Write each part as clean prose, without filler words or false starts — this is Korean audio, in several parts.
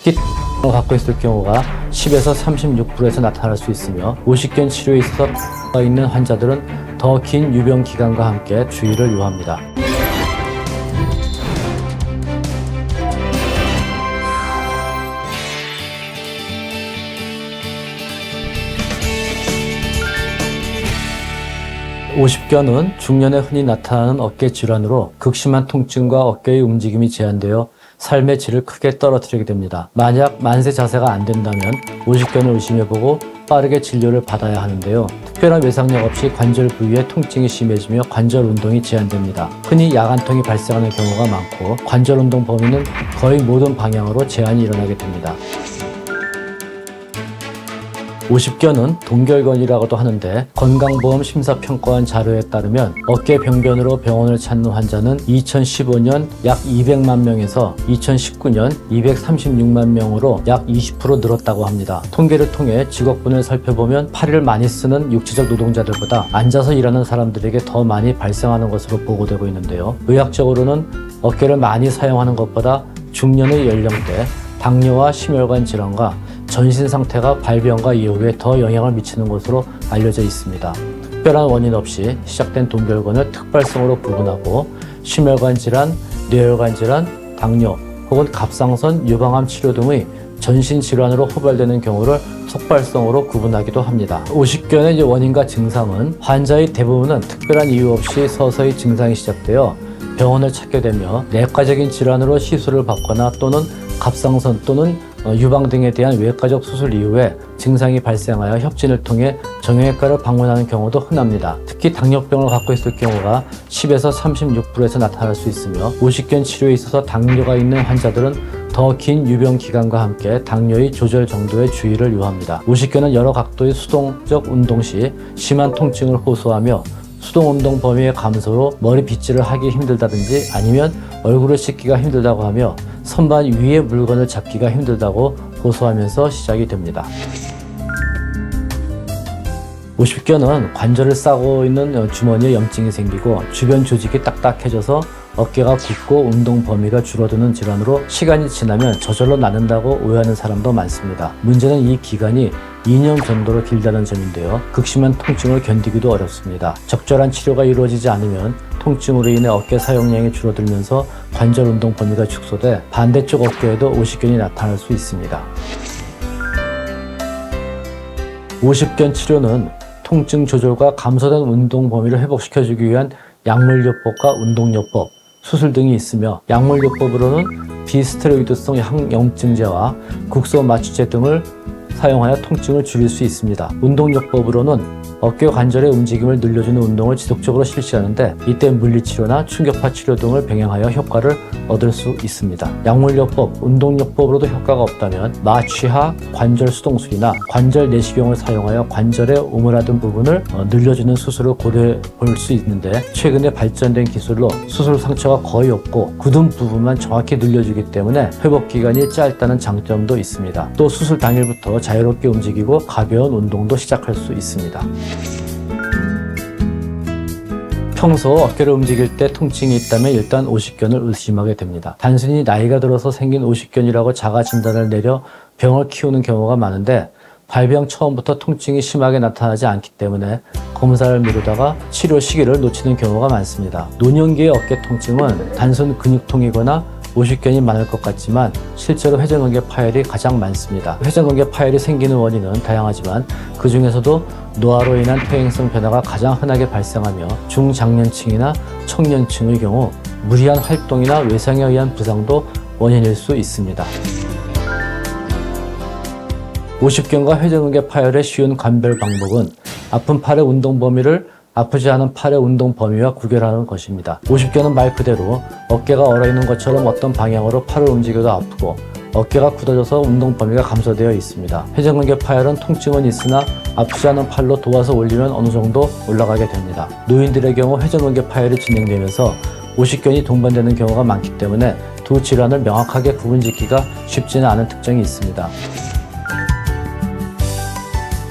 특히 을 갖고 있을 경우가 10에서 36%에서 나타날 수 있으며 오십견 치료에 있어서 있는 환자들은 더 긴 유병 기간과 함께 주의를 요합니다. 오십견은 중년에 흔히 나타나는 어깨 질환으로 극심한 통증과 어깨의 움직임이 제한되어 삶의 질을 크게 떨어뜨리게 됩니다. 만약 만세 자세가 안 된다면 오십견을 의심해보고 빠르게 진료를 받아야 하는데요. 특별한 외상력 없이 관절 부위에 통증이 심해지며 관절 운동이 제한됩니다. 흔히 야간통이 발생하는 경우가 많고 관절 운동 범위는 거의 모든 방향으로 제한이 일어나게 됩니다. 오십견은 동결건이라고도 하는데 건강보험 심사평가원 자료에 따르면 어깨 병변으로 병원을 찾는 환자는 2015년 약 200만 명에서 2019년 236만 명으로 약 20% 늘었다고 합니다. 통계를 통해 직업군을 살펴보면 팔을 많이 쓰는 육체적 노동자들보다 앉아서 일하는 사람들에게 더 많이 발생하는 것으로 보고되고 있는데요. 의학적으로는 어깨를 많이 사용하는 것보다 중년의 연령대, 당뇨와 심혈관 질환과 전신 상태가 발병과 이후에 더 영향을 미치는 것으로 알려져 있습니다. 특별한 원인 없이 시작된 동결건을 특발성으로 구분하고 심혈관 질환, 뇌혈관 질환, 당뇨 혹은 갑상선, 유방암 치료 등의 전신 질환으로 호발되는 경우를 속발성으로 구분하기도 합니다. 오십견의 원인과 증상은 환자의 대부분은 특별한 이유 없이 서서히 증상이 시작되어 병원을 찾게 되며 내과적인 질환으로 시술을 받거나 또는 갑상선 또는 유방 등에 대한 외과적 수술 이후에 증상이 발생하여 협진을 통해 정형외과를 방문하는 경우도 흔합니다. 특히 당뇨병을 갖고 있을 경우가 10에서 36%에서 나타날 수 있으며 오십견 치료에 있어서 당뇨가 있는 환자들은 더 긴 유병 기간과 함께 당뇨의 조절 정도에 주의를 요합니다. 오십견은 여러 각도의 수동적 운동 시 심한 통증을 호소하며 수동운동 범위의 감소로 머리 빗질을 하기 힘들다든지 아니면 얼굴을 씻기가 힘들다고 하며 선반 위의 물건을 잡기가 힘들다고 호소하면서 시작이 됩니다. 오십견은 관절을 싸고 있는 주머니에 염증이 생기고 주변 조직이 딱딱해져서 어깨가 굽고 운동 범위가 줄어드는 질환으로 시간이 지나면 저절로 낫는다고 오해하는 사람도 많습니다. 문제는 이 기간이 2년 정도로 길다는 점인데요. 극심한 통증을 견디기도 어렵습니다. 적절한 치료가 이루어지지 않으면 통증으로 인해 어깨 사용량이 줄어들면서 관절 운동 범위가 축소돼 반대쪽 어깨에도 오십견이 나타날 수 있습니다. 오십견 치료는 통증 조절과 감소된 운동 범위를 회복시켜주기 위한 약물요법과 운동요법, 수술 등이 있으며 약물요법으로는 비스테로이드성 항염증제와 국소 마취제 등을 사용하여 통증을 줄일 수 있습니다. 운동요법으로는 어깨 관절의 움직임을 늘려주는 운동을 지속적으로 실시하는데 이때 물리치료나 충격파 치료 등을 병행하여 효과를 얻을 수 있습니다. 약물요법, 운동요법으로도 효과가 없다면 마취하 관절 수동술이나 관절 내시경을 사용하여 관절의 오므라든 부분을 늘려주는 수술을 고려해 볼 수 있는데 최근에 발전된 기술로 수술 상처가 거의 없고 굳은 부분만 정확히 늘려주기 때문에 회복기간이 짧다는 장점도 있습니다. 또 수술 당일부터 자유롭게 움직이고 가벼운 운동도 시작할 수 있습니다. 평소 어깨를 움직일 때 통증이 있다면 일단 오십견을 의심하게 됩니다. 단순히 나이가 들어서 생긴 오십견이라고 자가 진단을 내려 병을 키우는 경우가 많은데 발병 처음부터 통증이 심하게 나타나지 않기 때문에 검사를 미루다가 치료 시기를 놓치는 경우가 많습니다. 노년기의 어깨 통증은 단순 근육통이거나 오십견이 많을 것 같지만 실제로 회전근개 파열이 가장 많습니다. 회전근개 파열이 생기는 원인은 다양하지만 그 중에서도 노화로 인한 퇴행성 변화가 가장 흔하게 발생하며 중장년층이나 청년층의 경우 무리한 활동이나 외상에 의한 부상도 원인일 수 있습니다. 오십견과 회전근개 파열의 쉬운 감별 방법은 아픈 팔의 운동 범위를 아프지 않은 팔의 운동 범위와 구별하는 것입니다. 오십견은 말 그대로 어깨가 얼어있는 것처럼 어떤 방향으로 팔을 움직여도 아프고 어깨가 굳어져서 운동 범위가 감소되어 있습니다. 회전근개 파열은 통증은 있으나 아프지 않은 팔로 도와서 올리면 어느 정도 올라가게 됩니다. 노인들의 경우 회전근개 파열이 진행되면서 오십견이 동반되는 경우가 많기 때문에 두 질환을 명확하게 구분짓기가 쉽지는 않은 특징이 있습니다.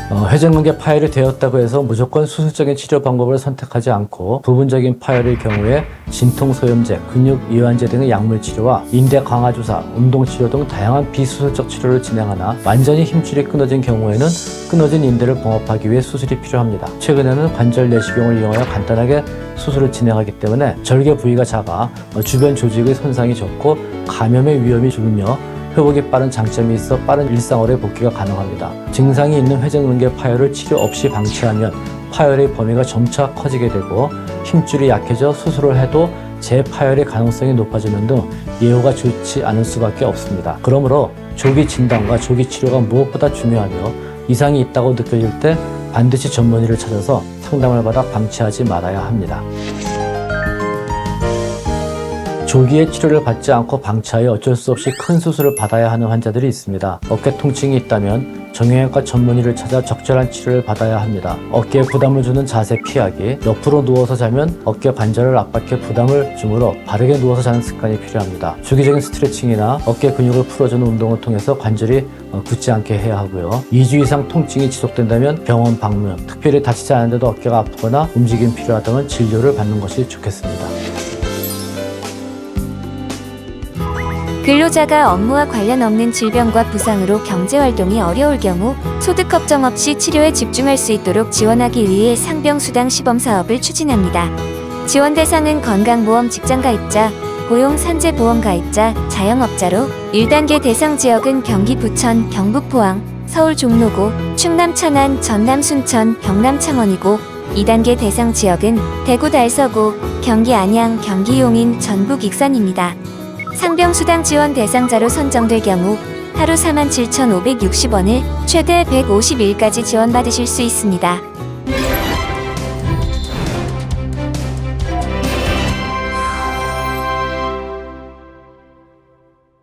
회전근개 파열이 되었다고 해서 무조건 수술적인 치료 방법을 선택하지 않고 부분적인 파열의 경우에 진통소염제, 근육이완제 등의 약물 치료와 인대 강화 주사, 운동치료 등 다양한 비수술적 치료를 진행하나 완전히 힘줄이 끊어진 경우에는 끊어진 인대를 봉합하기 위해 수술이 필요합니다. 최근에는 관절 내시경을 이용하여 간단하게 수술을 진행하기 때문에 절개 부위가 작아 주변 조직의 손상이 적고 감염의 위험이 줄며 회복이 빠른 장점이 있어 빠른 일상으로의 복귀가 가능합니다. 증상이 있는 회전근개 파열을 치료 없이 방치하면 파열의 범위가 점차 커지게 되고 힘줄이 약해져 수술을 해도 재파열의 가능성이 높아지는 등 예후가 좋지 않을 수밖에 없습니다. 그러므로 조기 진단과 조기 치료가 무엇보다 중요하며 이상이 있다고 느껴질 때 반드시 전문의를 찾아서 상담을 받아 방치하지 말아야 합니다. 조기에 치료를 받지 않고 방치하여 어쩔 수 없이 큰 수술을 받아야 하는 환자들이 있습니다. 어깨 통증이 있다면 정형외과 전문의를 찾아 적절한 치료를 받아야 합니다. 어깨에 부담을 주는 자세 피하기, 옆으로 누워서 자면 어깨 관절을 압박해 부담을 주므로 바르게 누워서 자는 습관이 필요합니다. 주기적인 스트레칭이나 어깨 근육을 풀어주는 운동을 통해서 관절이 굳지 않게 해야 하고요. 2주 이상 통증이 지속된다면 병원 방문, 특별히 다치지 않은데도 어깨가 아프거나 움직임이 필요하다면 진료를 받는 것이 좋겠습니다. 근로자가 업무와 관련 없는 질병과 부상으로 경제활동이 어려울 경우 소득 걱정 없이 치료에 집중할 수 있도록 지원하기 위해 상병수당 시범사업을 추진합니다. 지원 대상은 건강보험 직장가입자, 고용산재보험 가입자, 자영업자로 1단계 대상 지역은 경기 부천, 경북 포항, 서울 종로구, 충남 천안, 전남 순천, 경남 창원이고 2단계 대상 지역은 대구 달서구, 경기 안양, 경기 용인, 전북 익산입니다. 상병수당 지원 대상자로 선정될 경우 하루 47,560원을 최대 150일까지 지원받으실 수 있습니다.